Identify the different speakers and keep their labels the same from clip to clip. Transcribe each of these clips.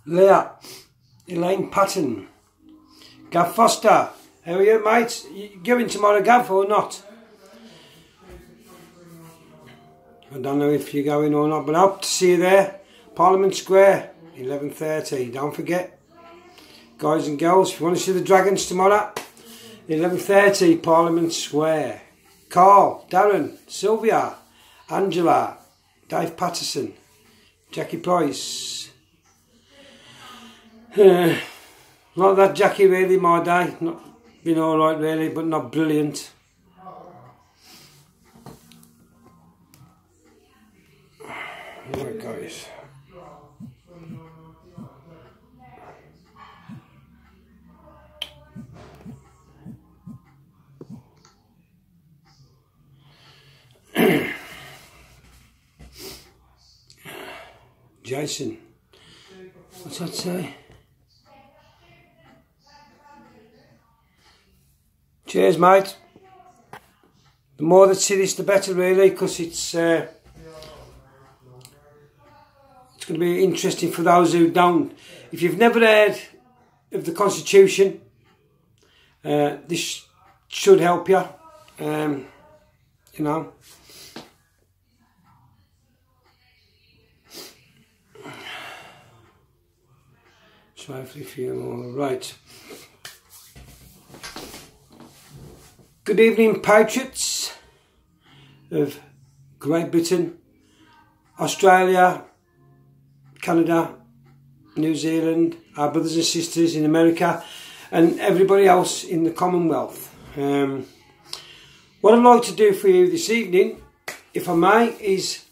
Speaker 1: Leah, Elaine Patton, Gav Foster. How are you, mate? You going tomorrow, Gav, or not? I don't know if you're going or not, but I hope to see you there. Parliament Square, 11:30. Don't forget, guys and girls, if you want to see the Dragons tomorrow, 11:30, Parliament Square. Carl, Darren, Sylvia, Angela, Dave Patterson, Jackie Price. Not that Jackie really, my day. Not been alright really, but not brilliant. Right, guys. Jason, what's that say? Cheers, mate. The more that see this, the better, really, because it's going to be interesting for those who don't. If you've never heard of the Constitution, this should help you. You know. So hopefully feel all right. Good evening, Patriots of Great Britain, Australia, Canada, New Zealand, our brothers and sisters in America, and everybody else in the Commonwealth. What I'd like to do for you this evening, if I may, is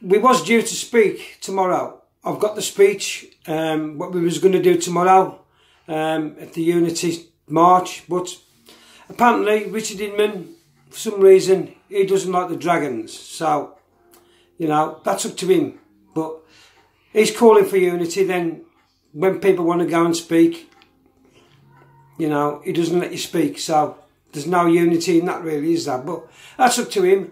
Speaker 1: we was due to speak tomorrow. I've got the speech, what we was going to do tomorrow at the Unity March, but apparently Richard Inman, for some reason, he doesn't like the Dragons. So, you know, that's up to him. But he's calling for unity. Then when people want to go and speak, you know, he doesn't let you speak. So there's no unity in that, really, is there? But that's up to him.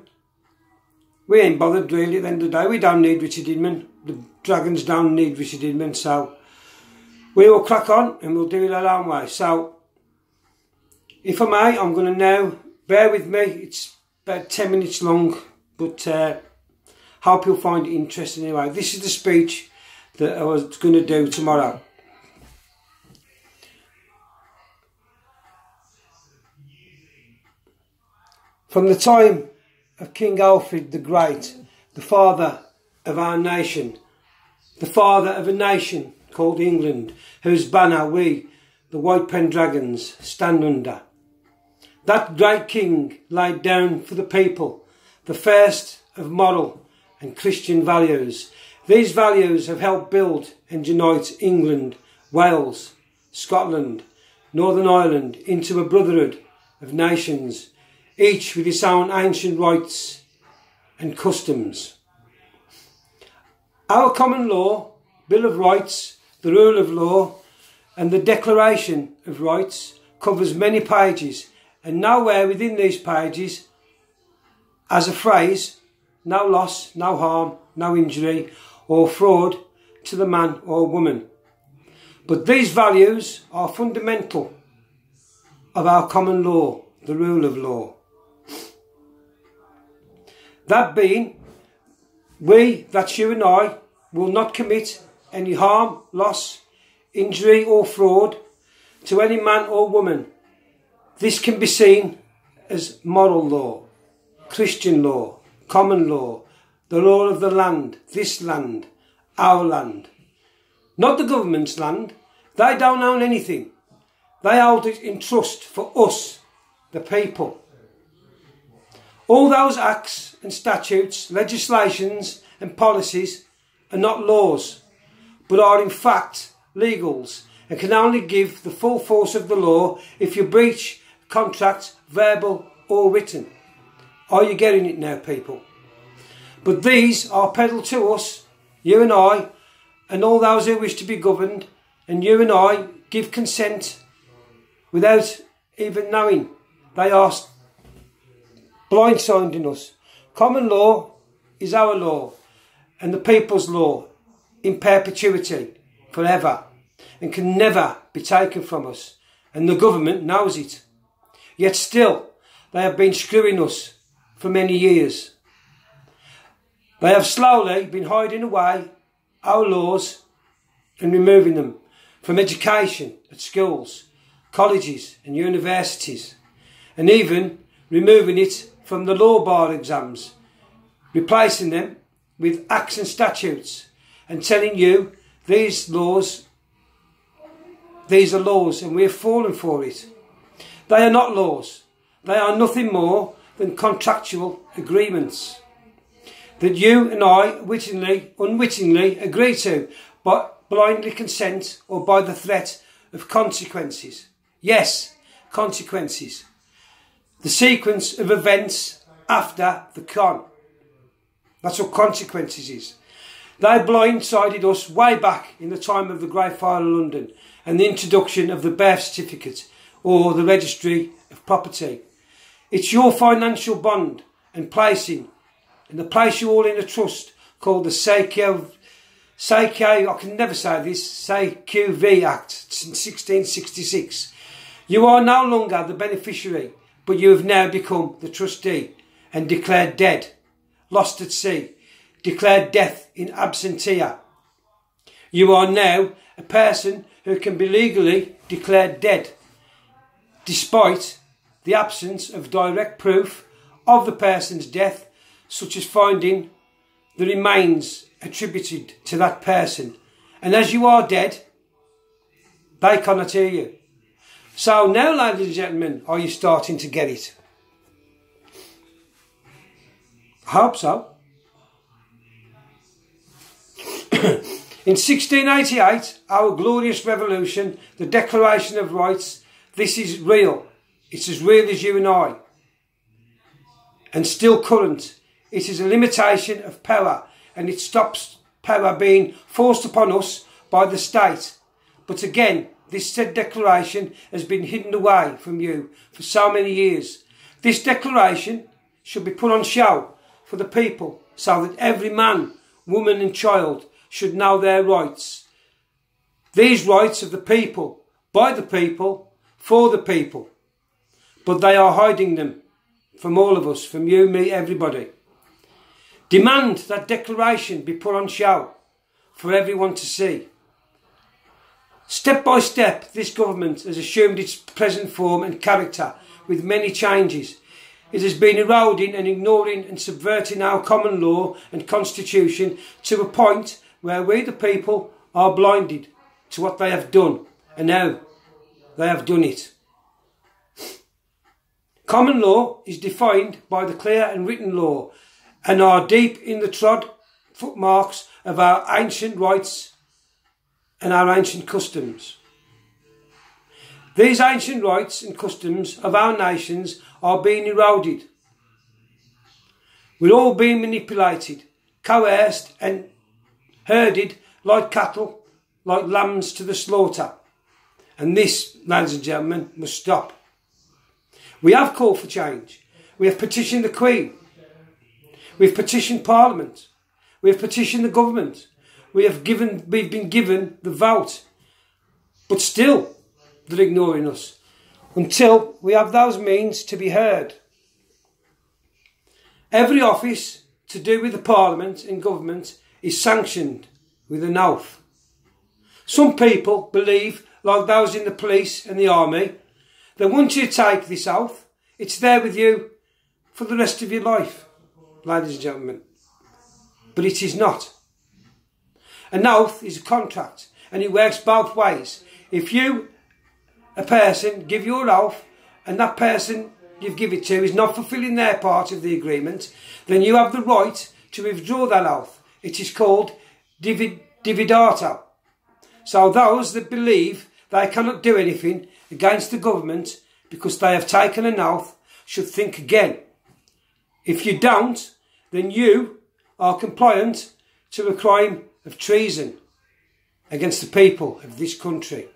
Speaker 1: We ain't bothered, really, at the end of the day. We don't need Richard Inman. The Dragons don't need Richard Inman. So we will crack on and we'll do it our own way. So if I may, I'm going to now, bear with me, it's about 10 minutes long, but hope you'll find it interesting anyway. This is the speech that I was going to do tomorrow. From the time of King Alfred the Great, the father of our nation, the father of a nation called England, whose banner we, the White Pen Dragons, stand under. That great king laid down for the people the first of moral and Christian values. These values have helped build and unite England, Wales, Scotland, Northern Ireland into a brotherhood of nations, each with its own ancient rights and customs. Our common law, Bill of Rights, the Rule of Law and the Declaration of Rights covers many pages, and nowhere within these pages has a phrase, no loss, no harm, no injury or fraud to the man or woman. But these values are fundamental of our common law, the rule of law. That being, we, that's you and I, will not commit any harm, loss, injury or fraud to any man or woman. This can be seen as moral law, Christian law, common law, the law of the land, this land, our land. Not the government's land. They don't own anything. They hold it in trust for us, the people. All those acts and statutes, legislations and policies are not laws, but are in fact legals and can only give the full force of the law if you breach contract, verbal or written. Are you getting it now, people? But these are peddled to us, you and I, and all those who wish to be governed, and you and I give consent without even knowing. They are blindsiding us. Common law is our law, and the people's law in perpetuity, forever, and can never be taken from us, and the government knows it. Yet still, they have been screwing us for many years. They have slowly been hiding away our laws and removing them from education at schools, colleges and universities, and even removing it from the law bar exams, replacing them with acts and statutes, and telling you these are laws and we have fallen for it. They are not laws. They are nothing more than contractual agreements that you and I unwittingly agree to, but blindly consent or by the threat of consequences. Yes, consequences. The sequence of events after the con. That's what consequences is. They blindsided us way back in the time of the Great Fire of London and the introduction of the birth certificate or the registry of property. It's your financial bond and placing, and they place you all in a trust called the CQV Act in 1666. You are no longer the beneficiary, but you have now become the trustee and declared dead, lost at sea, declared death in absentia. You are now a person who can be legally declared dead, despite the absence of direct proof of the person's death, such as finding the remains attributed to that person. And as you are dead, they cannot hear you. So now, ladies and gentlemen, are you starting to get it? I hope so. In 1688, our glorious revolution, the Declaration of Rights, this is real. It's as real as you and I. And still current. It is a limitation of power, and it stops power being forced upon us by the state. But again, this said declaration has been hidden away from you for so many years. This declaration should be put on show for the people, so that every man, woman and child should know their rights. These rights of the people, by the people, for the people. But they are hiding them from all of us, from you, me, everybody. Demand that declaration be put on show for everyone to see. Step by step, this government has assumed its present form and character with many changes. It has been eroding and ignoring and subverting our common law and constitution to a point where we the people are blinded to what they have done and how they have done it. Common law is defined by the clear and written law and are deep in the trod footmarks of our ancient rights and our ancient customs. These ancient rights and customs of our nations are being eroded. We're all being manipulated, coerced and herded like cattle, like lambs to the slaughter. And this, ladies and gentlemen, must stop. We have called for change. We have petitioned the Queen. We have petitioned Parliament. We have petitioned the government. We've been given the vote. But still, they're ignoring us until we have those means to be heard. Every office to do with the Parliament and government is sanctioned with an oath. Some people believe, like those in the police and the army, that once you take this oath, it's there with you for the rest of your life, ladies and gentlemen. But it is not. An oath is a contract, and it works both ways. If you, a person, give your oath, and that person you've given it to is not fulfilling their part of the agreement, then you have the right to withdraw that oath. It is called dividato. So those that believe they cannot do anything against the government because they have taken an oath should think again. If you don't, then you are compliant to a crime of treason against the people of this country.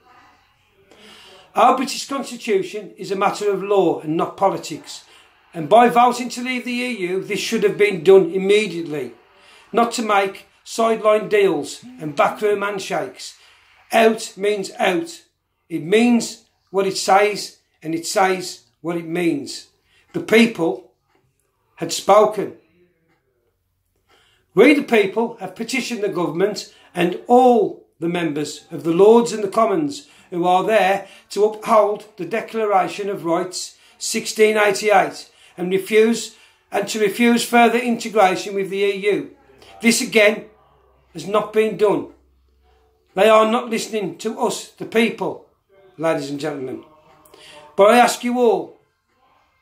Speaker 1: Our British Constitution is a matter of law and not politics. And by voting to leave the EU, this should have been done immediately, not to make sideline deals and backroom handshakes. Out means out. It means what it says, and it says what it means. The people had spoken. We the people have petitioned the government and all the members of the Lords and the Commons who are there to uphold the Declaration of Rights 1688 and to refuse further integration with the EU. This again has not been done. They are not listening to us, the people, ladies and gentlemen. But I ask you all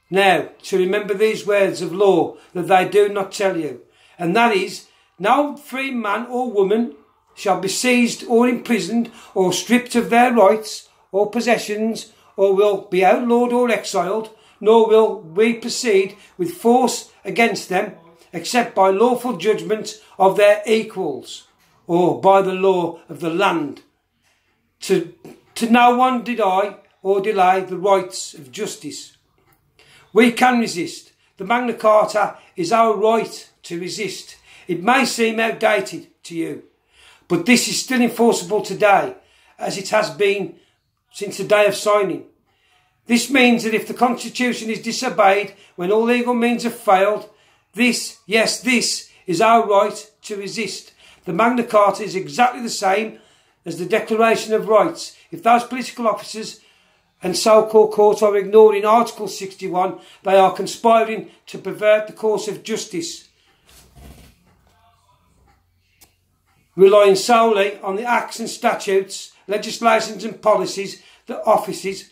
Speaker 1: now to remember these words of law that they do not tell you. And that is, no free man or woman shall be seized or imprisoned or stripped of their rights or possessions, or will be outlawed or exiled, nor will we proceed with force against them, except by lawful judgment of their equals, or by the law of the land. To no one deny or delay the rights of justice. We can resist. The Magna Carta is our right to resist. It may seem outdated to you, but this is still enforceable today, as it has been since the day of signing. This means that if the Constitution is disobeyed when all legal means have failed, this is our right to resist. The Magna Carta is exactly the same as the Declaration of Rights. If those political officers and so-called courts are ignoring Article 61, they are conspiring to pervert the course of justice, relying solely on the acts and statutes, legislations and policies that offices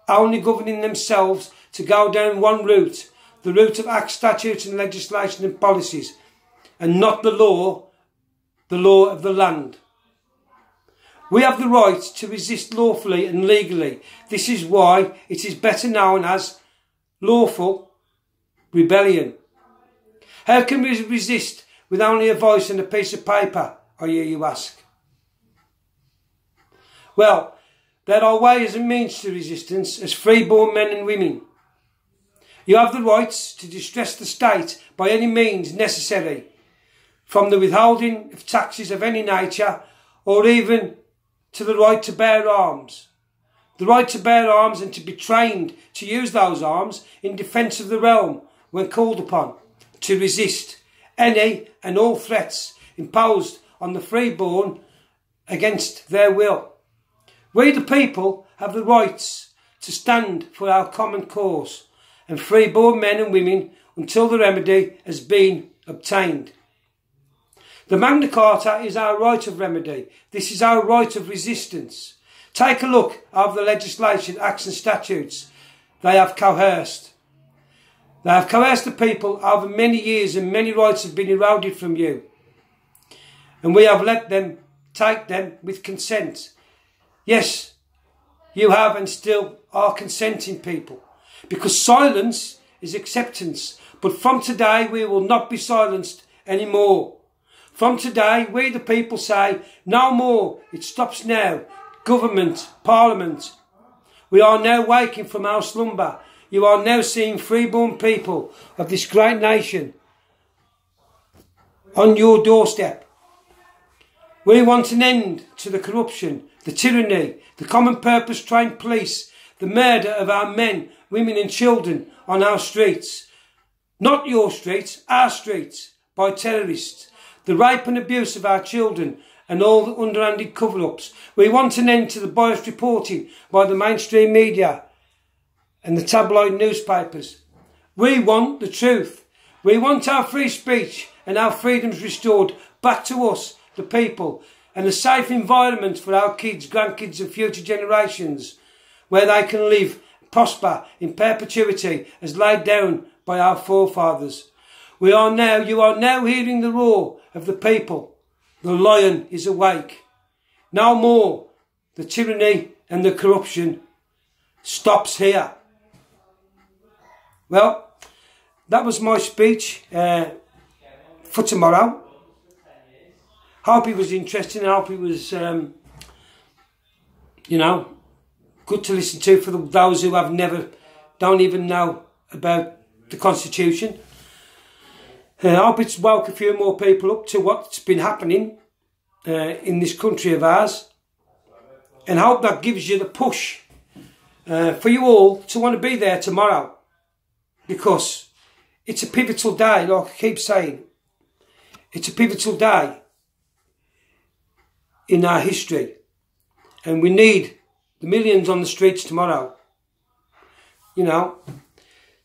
Speaker 1: only governing themselves to go down one route, the route of acts, statutes and legislation and policies, and not the law of the land. We have the right to resist lawfully and legally. This is why it is better known as lawful rebellion. How can we resist with only a voice and a piece of paper, I hear you ask? Well, there are ways and means to resistance as freeborn men and women. You have the rights to distress the state by any means necessary, from the withholding of taxes of any nature, or even to the right to bear arms. The right to bear arms and to be trained to use those arms in defence of the realm when called upon, to resist any and all threats imposed on the freeborn against their will. We the people have the rights to stand for our common cause and freeborn men and women until the remedy has been obtained. The Magna Carta is our right of remedy. This is our right of resistance. Take a look at the legislation, acts and statutes they have coerced. They have coerced the people over many years, and many rights have been eroded from you. And we have let them take them with consent. Yes, you have and still are consenting people, because silence is acceptance. But from today we will not be silenced anymore. From today, we the people say, no more, it stops now. Government, Parliament. We are now waking from our slumber. You are now seeing freeborn people of this great nation on your doorstep. We want an end to the corruption, the tyranny, the common purpose trained police, the murder of our men, women and children on our streets. Not your streets, our streets, by terrorists. The rape and abuse of our children and all the underhanded cover-ups. We want an end to the biased reporting by the mainstream media and the tabloid newspapers. We want the truth. We want our free speech and our freedoms restored back to us, the people, and a safe environment for our kids, grandkids and future generations, where they can live, prosper in perpetuity as laid down by our forefathers. You are now hearing the roar of the people. The lion is awake. No more. The tyranny and the corruption stops here. Well, that was my speech for tomorrow. Hope it was interesting. I hope it was, good to listen to for those who don't even know about the Constitution. I hope it's woke a few more people up to what's been happening in this country of ours. And I hope that gives you the push for you all to want to be there tomorrow. Because it's a pivotal day, like I keep saying. It's a pivotal day in our history. And we need the millions on the streets tomorrow. You know.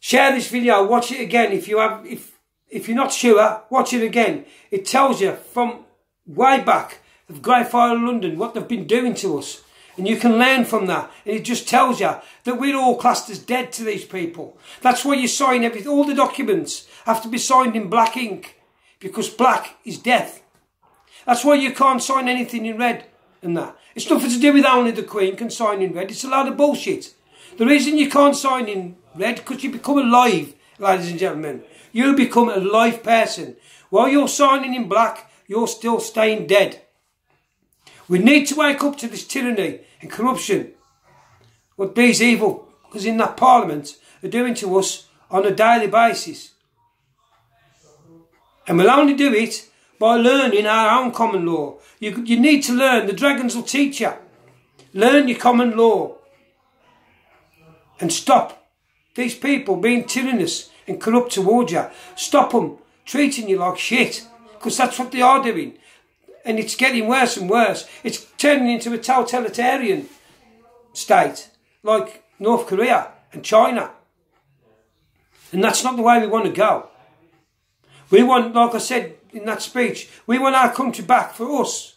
Speaker 1: Share this video, watch it again. If you're not sure, watch it again. It tells you from way back of Grey File London what they've been doing to us. And you can learn from that. And it just tells you that we're all classed as dead to these people. That's why you sign everything. All the documents have to be signed in black ink. Because black is death. That's why you can't sign anything in red and that. It's nothing to do with only the Queen can sign in red. It's a load of bullshit. The reason you can't sign in red, because you become alive, ladies and gentlemen. You become a live person. While you're signing in black, you're still staying dead. We need to wake up to this tyranny and corruption. What these evil, because in that parliament, are doing to us on a daily basis. And we'll only do it by learning our own common law. You need to learn. The dragons will teach you. Learn your common law. And stop these people being tyrannous and corrupt towards you. Stop them treating you like shit. Because that's what they are doing. And it's getting worse and worse. It's turning into a totalitarian state. Like North Korea and China. And that's not the way we want to go. We want, like I said in that speech, we want our country back for us.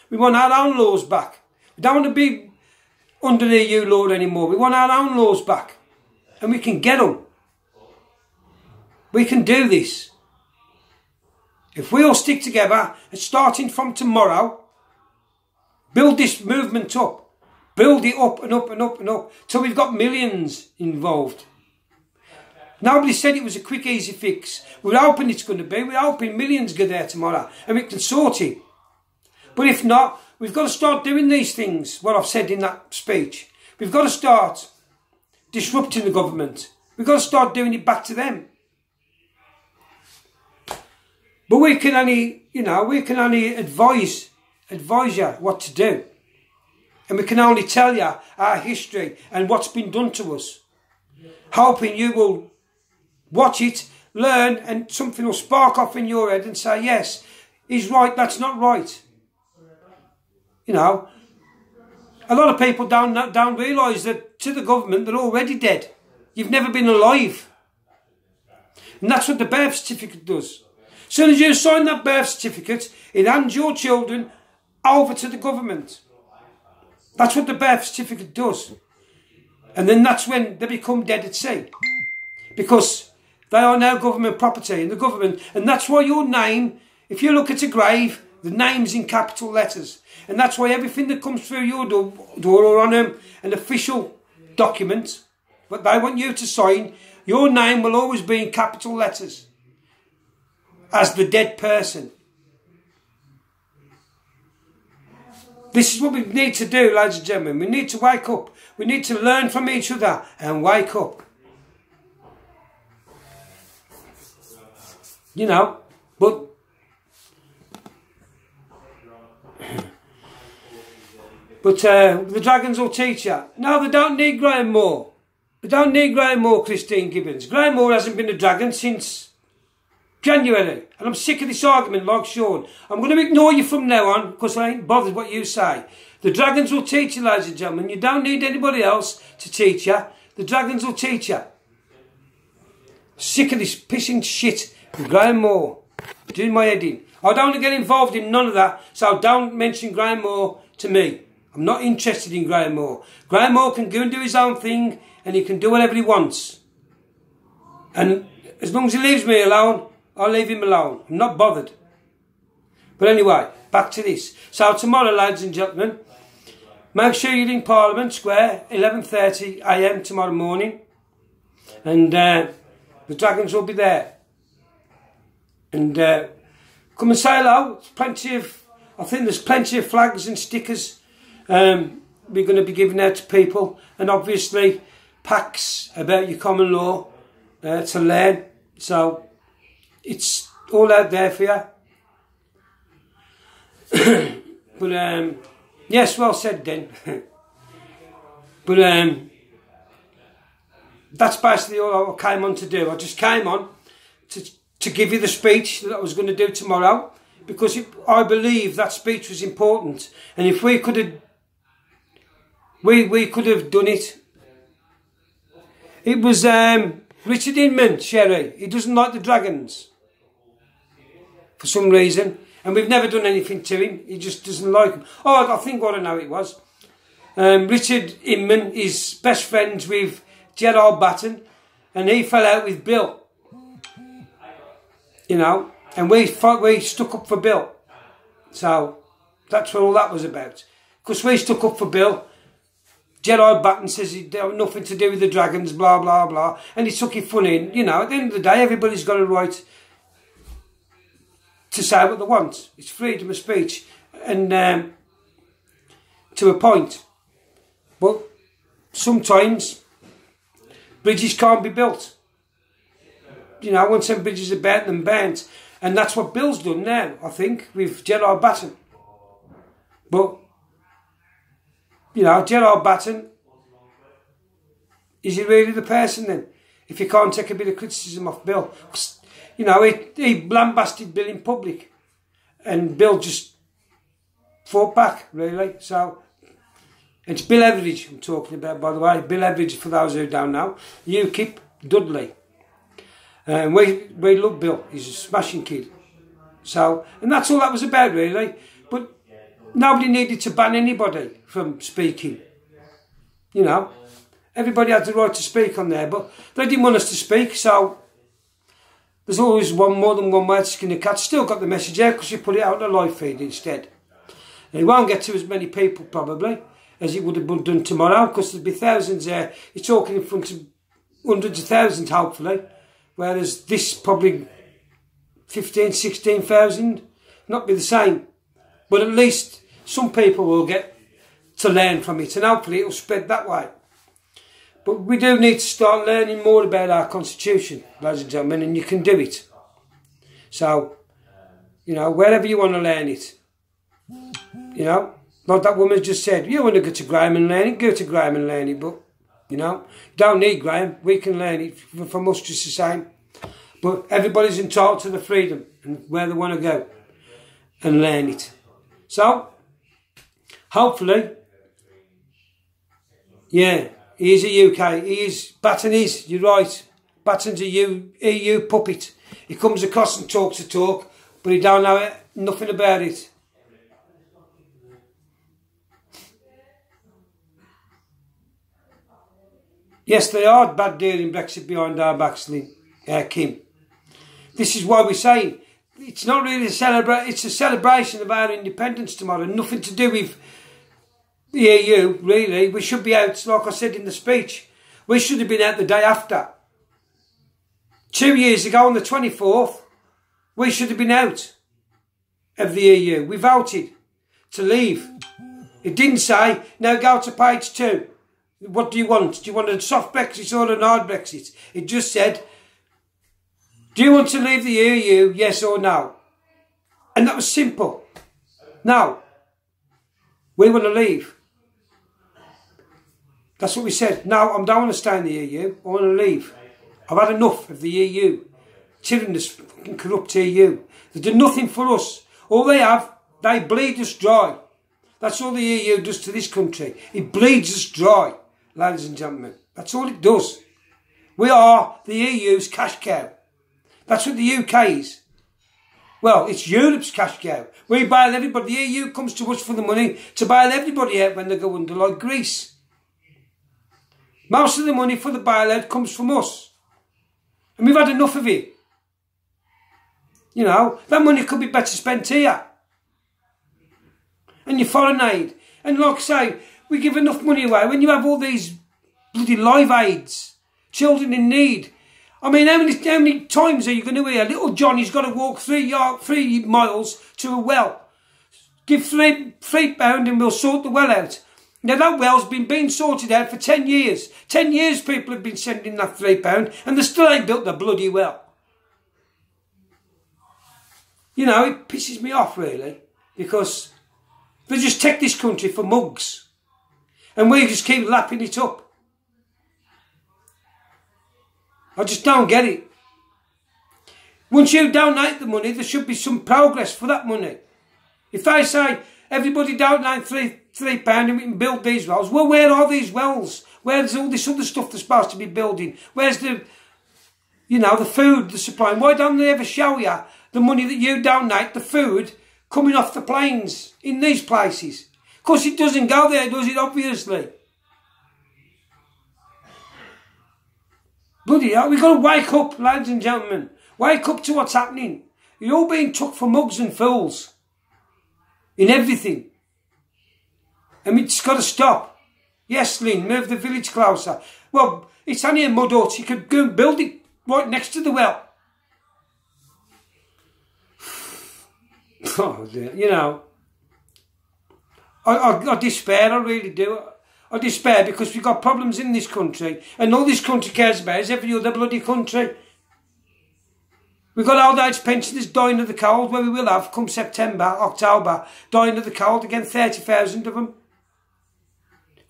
Speaker 1: We want our own laws back. We don't want to be under the EU law anymore. We want our own laws back. And we can get them. We can do this. If we all stick together and starting from tomorrow, build this movement up. Build it up and up and up and up till we've got millions involved. Nobody said it was a quick, easy fix. We're hoping it's going to be. We're hoping millions go there tomorrow and we can sort it. But if not, we've got to start doing these things, what I've said in that speech. We've got to start disrupting the government. We've got to start doing it back to them. But we can only, we can only advise you what to do. And we can only tell you our history and what's been done to us. Hoping you will watch it, learn, and something will spark off in your head and say, yes, he's right, that's not right. A lot of people don't realise that to the government they're already dead. You've never been alive. And that's what the birth certificate does. As soon as you sign that birth certificate, it hands your children over to the government. That's what the birth certificate does. And then that's when they become dead at sea. Because they are now government property in the government. And that's why your name, if you look at a grave, the name's in capital letters. And that's why everything that comes through your door or on an official document, what they want you to sign, your name will always be in capital letters. As the dead person. This is what we need to do, ladies and gentlemen. We need to wake up. We need to learn from each other and wake up. But the dragons will teach you. No, they don't need Graham Moore. They don't need Graham Moore, Christine Gibbons. Graham Moore hasn't been a dragon since January. And I'm sick of this argument like Sean. I'm going to ignore you from now on because I ain't bothered what you say. The dragons will teach you, ladies and gentlemen. You don't need anybody else to teach you. The dragons will teach you. Sick of this pissing shit with Graham Moore. Doing my head in. I don't want to get involved in none of that, so don't mention Graham Moore to me. I'm not interested in Graham Moore. Graham Moore can go and do his own thing and he can do whatever he wants. And as long as he leaves me alone, I'll leave him alone. I'm not bothered. But anyway, back to this. So tomorrow, ladies and gentlemen, make sure you're in Parliament Square, 11:30 AM tomorrow morning. And the dragons will be there. And come and say hello. I think there's plenty of flags and stickers we're going to be giving out to people. And obviously, packs about your common law to learn. So, it's all out there for you. But yes, well said then. But that's basically all I came on to do. I just came on to give you the speech that I was going to do tomorrow, because I believe that speech was important, and if we could have we could have done it. It was Richard Inman, Sherry. He doesn't like the Dragons for some reason, and we've never done anything to him. He just doesn't like them. Oh, I think what I know it was. Richard Inman is best friends with Gerard Batten, and he fell out with Bill. You know, and we stuck up for Bill. So that's what all that was about. Because we stuck up for Bill. Gerard Batten says he had nothing to do with the Dragons, blah, blah, blah. And he took it funny. And, you know, at the end of the day, everybody's got a right to say what they want. It's freedom of speech. And to a point. But sometimes bridges can't be built. You know, once them bridges are burnt, them burnt. And that's what Bill's done now, I think, with Gerard Batten. But, you know, Gerard Batten, is he really the person then? If you can't take a bit of criticism off Bill. You know, he lambasted Bill in public. And Bill just fought back, really. So, it's Bill Everidge I'm talking about, by the way. Bill Everidge, for those who don't know. UKIP, Dudley. And we love Bill. He's a smashing kid. So, and that's all that was about, really. But nobody needed to ban anybody from speaking. You know, everybody had the right to speak on there, but they didn't want us to speak. So there's always more than one way to skin a cat. Still got the message out because we put it out on the live feed instead. And it won't get to as many people probably as it would have been done tomorrow, because there'd be thousands there. You're talking in front of hundreds of thousands, hopefully. Whereas this probably 15, 16,000, not be the same. But at least some people will get to learn from it, and hopefully it will spread that way. But we do need to start learning more about our constitution, ladies and gentlemen, and you can do it. So, you know, wherever you want to learn it, you know, like that woman just said, you want to go to Graham and learn it, go to Graham and learn it, but you know, you don't need Graham. We can learn it from us just the same. But everybody's entitled to the freedom and where they want to go and learn it. So, hopefully, yeah, he is a UK. He is, Batten is, you're right. Batten's a EU puppet. He comes across and talks a talk, but he don't know nothing about it. Yes, they are bad dealing Brexit behind our backs, Kim. This is why we're saying it's not really it's a celebration of our independence tomorrow. Nothing to do with the EU, really. We should be out, like I said in the speech. We should have been out the day after. 2 years ago, on the 24th, we should have been out of the EU. We voted to leave. It didn't say, now go to page 2. What do you want? Do you want a soft Brexit or an hard Brexit? It just said, do you want to leave the EU, yes or no? And that was simple. No. We want to leave. That's what we said. No, I don't want to stay in the EU. I want to leave. I've had enough of the EU. Tyrannous, fucking corrupt EU. They do nothing for us. All they have, they bleed us dry. That's all the EU does to this country. It bleeds us dry. Ladies and gentlemen, that's all it does. We are the EU's cash cow. That's what the UK is. Well, it's Europe's cash cow. We bail everybody. The EU comes to us for the money to bail everybody out when they go under, like Greece. Most of the money for the bailout comes from us. And we've had enough of it. You know, that money could be better spent here. And your foreign aid. And like I say, we give enough money away. When you have all these bloody live aids, children in need. I mean, how many times are you going to hear little Johnny's got to walk 3 miles to a well? Give £3 and we'll sort the well out. Now that well's been being sorted out for 10 years. 10 years people have been sending that £3 and they still ain't built the bloody well. You know, it pisses me off really, because they just take this country for mugs and we just keep lapping it up. I just don't get it. Once you donate the money, there should be some progress for that money. If they say, everybody donate £3 and we can build these wells, well, where are these wells? Where's all this other stuff they're supposed to be building? Where's the, you know, the food, the supply? Why don't they ever show you the money that you donate, the food, coming off the planes in these places? Of course it doesn't go there, does it, obviously? Bloody hell, we've got to wake up, ladies and gentlemen. Wake up to what's happening. You're all being took for mugs and fools. In everything. And it's got to stop. Yes, Lynn, move the village closer. Well, it's only a mud hut. You could go and build it right next to the well. Oh, dear. You know, I despair, I really do. I despair because we've got problems in this country, and all this country cares about is every other bloody country. We've got old age pensioners dying of the cold, where we will have, come September, October, dying of the cold again, 30,000 of them.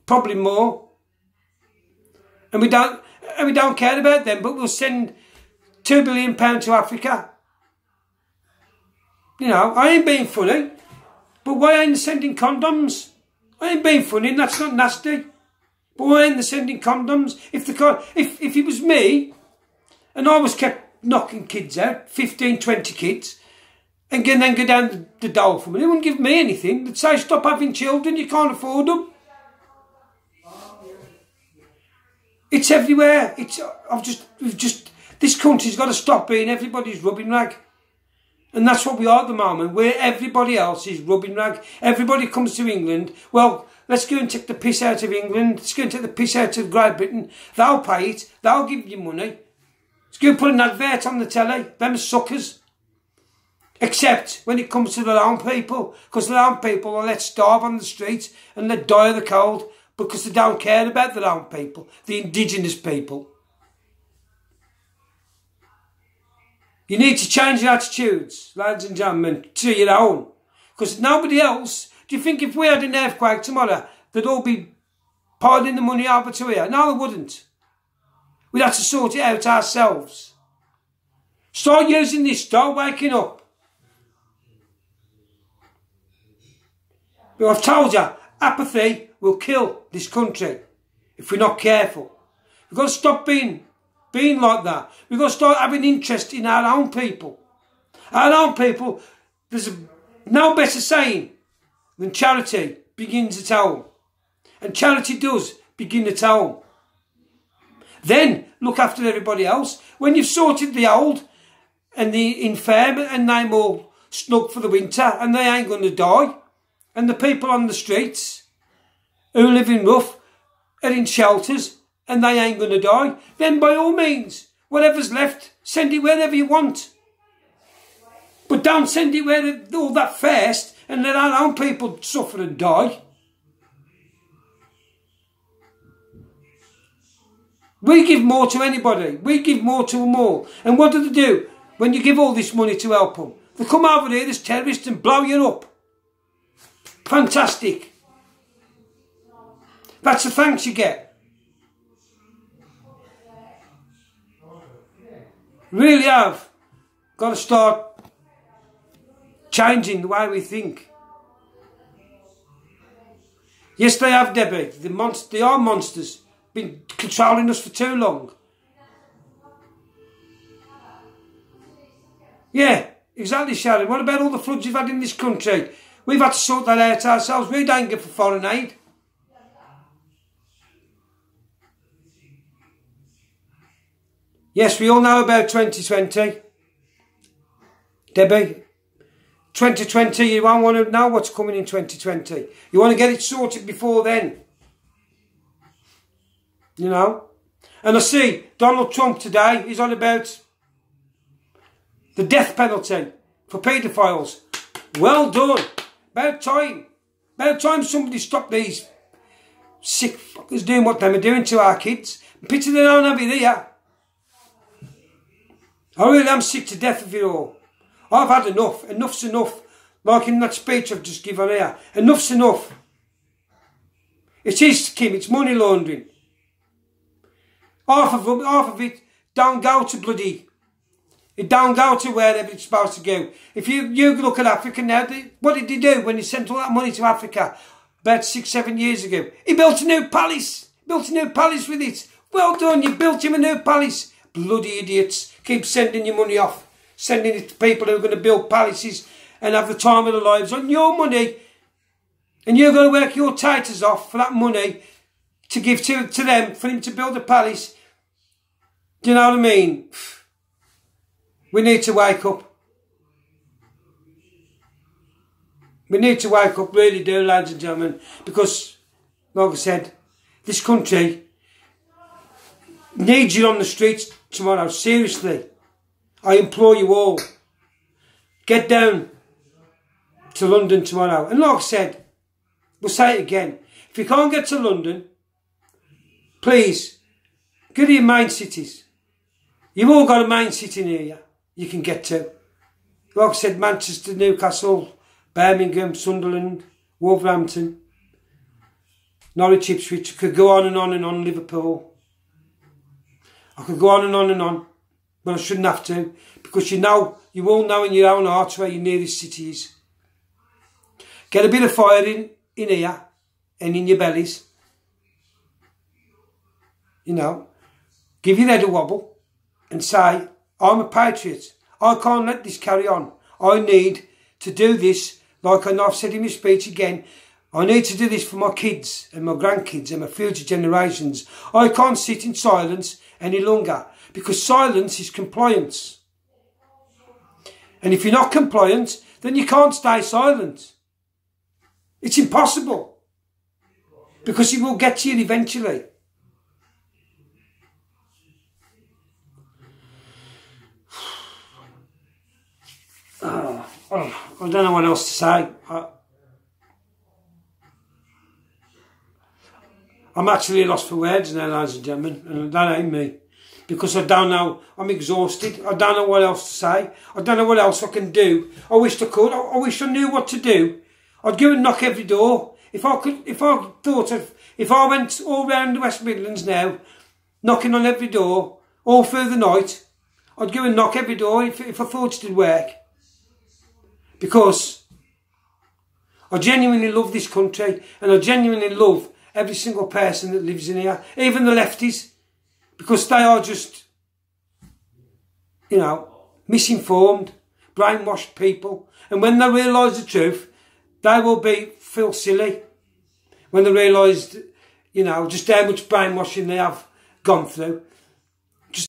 Speaker 1: Probably more. And we don't care about them, but we'll send £2 billion to Africa. You know, I ain't being funny, but why ain't they sending condoms? I ain't being funny, and that's not nasty. But why ain't they sending condoms? If it was me, and I was kept knocking kids out, 15, 20 kids, and then go down the dole for me, they wouldn't give me anything. They'd say, stop having children, you can't afford them. It's everywhere. This country's got to stop being everybody's rubbing rag. And that's what we are at the moment. We're everybody else's rubbing rag. Everybody comes to England. Well, let's go and take the piss out of England. Let's go and take the piss out of Great Britain. They'll pay it. They'll give you money. Let's go and put an advert on the telly. Them suckers. Except when it comes to their own people. Because their own people are let starve on the streets and let die of the cold. Because they don't care about their own people. The indigenous people. You need to change your attitudes, ladies and gentlemen, to your own. Because nobody else, do you think if we had an earthquake tomorrow, they'd all be piling the money over to here? No, they wouldn't. We'd have to sort it out ourselves. Start using this, start waking up. But I've told you, apathy will kill this country if we're not careful. We've got to stop being like that. We've got to start having interest in our own people. Our own people, there's no better saying than charity begins at home. And charity does begin at home. Then look after everybody else. When you've sorted the old and the infirm and they're all snug for the winter and they ain't going to die, and the people on the streets who live in rough are in shelters and they ain't going to die, then by all means, whatever's left, send it wherever you want. But don't send it where all that first and let our own people suffer and die. We give more to anybody. We give more to them all. And what do when you give all this money to help them? They come over here, there's terrorists, and blow you up. Fantastic. That's the thanks you get. Really have got to start changing the way we think. Yes, they have, Debbie. They are monsters. Been controlling us for too long. Yeah, exactly, Sharon. What about all the floods you've had in this country? We've had to sort that out ourselves. We don't get for foreign aid. Yes, we all know about 2020. Debbie, 2020, you won't want to know what's coming in 2020. You want to get it sorted before then. You know? And I see Donald Trump today, he's on about the death penalty for paedophiles. Well done. About time. About time somebody stopped these sick fuckers doing what they were doing to our kids. Pity they don't have it here. I really am sick to death of it all. I've had enough. Enough's enough. Like in that speech I've just given here. Enough's enough. It is, Kim, it's money laundering. Half of it don't go to bloody... It don't go to wherever it's supposed to go. If you look at Africa now, what did he do when he sent all that money to Africa about 6-7 years ago? He built a new palace. Built a new palace with it. Well done, you built him a new palace. Bloody idiots. Keep sending your money off. Sending it to people who are going to build palaces and have the time of their lives on your money. And you're going to work your taters off for that money to give to them, for him to build a palace. Do you know what I mean? We need to wake up. We need to wake up, really do, ladies and gentlemen. Because, like I said, this country needs you on the streets tomorrow. Seriously. I implore you all. Get down to London tomorrow. And like I said, we'll say it again. If you can't get to London, please, go to your main cities. You've all got a main city near you. You can get to. Like I said, Manchester, Newcastle, Birmingham, Sunderland, Wolverhampton, Norwich, Ipswich. I could go on and on and on, Liverpool. I could go on and on and on, but I shouldn't have to, because you all know in your own hearts where your nearest city is. Get a bit of fire in here and in your bellies. You know, give your head a wobble and say, I'm a patriot. I can't let this carry on. I need to do this, like I've said in my speech again. I need to do this for my kids and my grandkids and my future generations. I can't sit in silence any longer, because silence is compliance. And if you're not compliant, then you can't stay silent. It's impossible, because it will get to you eventually. I don't know what else to say. I'm actually lost for words now, ladies and gentlemen, and that ain't me. Because I don't know, I'm exhausted. I don't know what else to say. I don't know what else I can do. I wish I could. I wish I knew what to do. I'd go and knock every door. If I went all round the West Midlands now, knocking on every door, all through the night, I'd go and knock every door if I thought it would work. Because I genuinely love this country, and I genuinely love every single person that lives in here, even the lefties, because they are just, you know, misinformed, brainwashed people. And when they realise the truth, they will feel silly when they realise, you know, just how much brainwashing they have gone through.